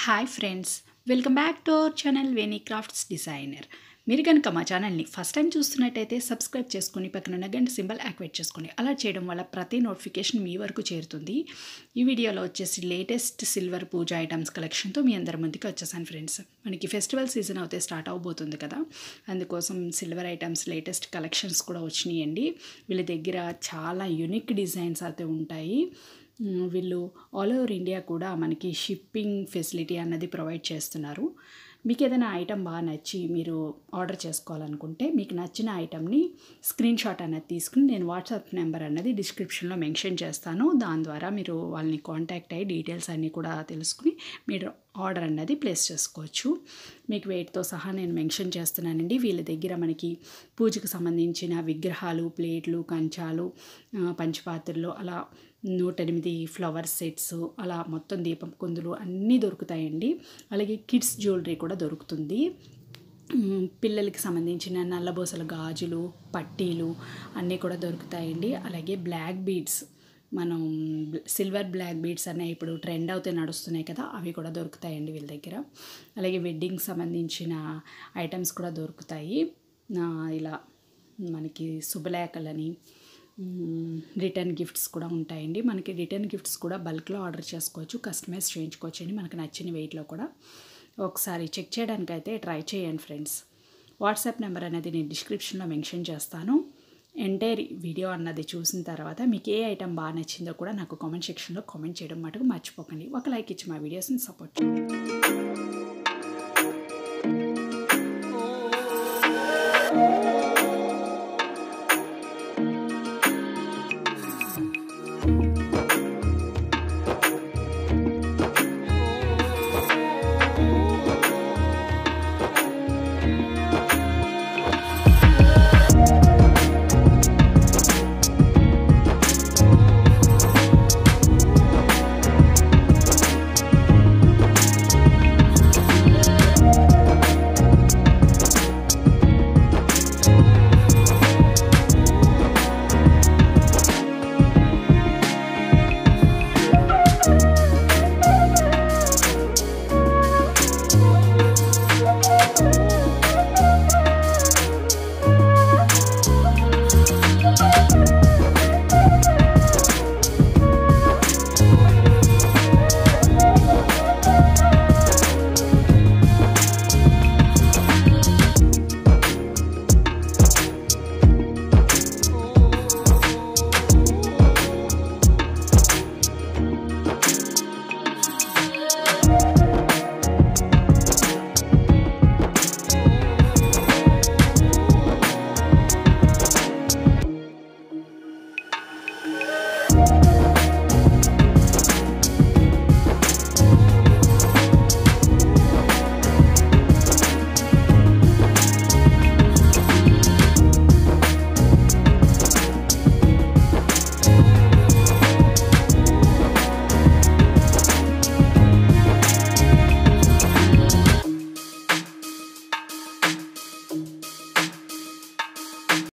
Hi friends, welcome back to our channel Veni crafts designer. మీరు కనుక మా ఛానల్ని ఫస్ట్ టైం చూస్తున్నట్టయితే సబ్స్క్రైబ్ చేసుకుని పక్కన ఉన్న గంట సింబల్ యాక్టివేట్ చేసుకోండి. అలా చేయడం వల్ల ప్రతి నోటిఫికేషన్ మీ వరకు చేరుతుంది. ఈ వీడియోలో వచ్చేసి లేటెస్ట్ సిల్వర్ పూజ ఐటమ్స్ కలెక్షన్తో మీ అందరి ముందుకు వచ్చేసాను ఫ్రెండ్స్. మనకి ఫెస్టివల్ సీజన్ అయితే స్టార్ట్ అవబోతుంది కదా, అందుకోసం సిల్వర్ ఐటమ్స్ లేటెస్ట్ కలెక్షన్స్ కూడా వచ్చినాయండి. వీళ్ళ దగ్గర చాలా యూనిక్ డిజైన్స్ అయితే ఉంటాయి. వీళ్ళు ఆల్ ఓవర్ ఇండియా కూడా మనకి షిప్పింగ్ ఫెసిలిటీ అన్నది ప్రొవైడ్ చేస్తున్నారు. మీకు ఏదైనా ఐటెం బాగా నచ్చి మీరు ఆర్డర్ చేసుకోవాలనుకుంటే మీకు నచ్చిన ఐటెంని స్క్రీన్ షాట్ అనేది తీసుకుని నేను వాట్సాప్ నెంబర్ అన్నది డిస్క్రిప్షన్లో మెన్షన్ చేస్తాను. దాని ద్వారా మీరు వాళ్ళని కాంటాక్ట్ అయ్యి డీటెయిల్స్ అన్నీ కూడా తెలుసుకుని మీరు ఆర్డర్ అన్నది ప్లేస్ చేసుకోవచ్చు. మీకు వెయిట్తో సహా నేను మెన్షన్ చేస్తున్నానండి. వీళ్ళ దగ్గర మనకి పూజకు సంబంధించిన విగ్రహాలు, ప్లేట్లు, కంచాలు, పంచపాత్రలు, అలా 108 ఫ్లవర్ సెట్స్, అలా మొత్తం దీపం కుందులు అన్నీ దొరుకుతాయండి. అలాగే కిడ్స్ జ్యువెలరీ కూడా దొరుకుతుంది. పిల్లలకి సంబంధించిన నల్లబోసల గాజులు, పట్టీలు అన్నీ కూడా దొరుకుతాయండి. అలాగే బ్లాక్ బీడ్స్, మనం సిల్వర్ బ్లాక్ బీడ్స్ అనే ఇప్పుడు ట్రెండ్ అవుతే నడుస్తున్నాయి కదా, అవి కూడా దొరుకుతాయండి వీళ్ళ దగ్గర. అలాగే వెడ్డింగ్ సంబంధించిన ఐటమ్స్ కూడా దొరుకుతాయి. ఇలా మనకి శుభలేఖలని, రిటర్న్ గిఫ్ట్స్ కూడా ఉంటాయండి. మనకి రిటర్న్ గిఫ్ట్స్ కూడా బల్క్లో ఆర్డర్ చేసుకోవచ్చు, కస్టమైజ్ చేయించుకోవచ్చు అండి మనకు నచ్చిన వెయిట్లో కూడా. ఒకసారి చెక్ చేయడానికి అయితే ట్రై చేయండి ఫ్రెండ్స్. వాట్సాప్ నెంబర్ అనేది నేను డిస్క్రిప్షన్లో మెన్షన్ చేస్తాను. ఎంటైర్ వీడియో అన్నది చూసిన తర్వాత మీకు ఏ ఐటెం బాగా నచ్చిందో కూడా నాకు కామెంట్ సెక్షన్లో కామెంట్ చేయడం మటుకు మర్చిపోకండి. ఒక లైక్ ఇచ్చి మా వీడియోస్ని సపోర్ట్ చేయండి.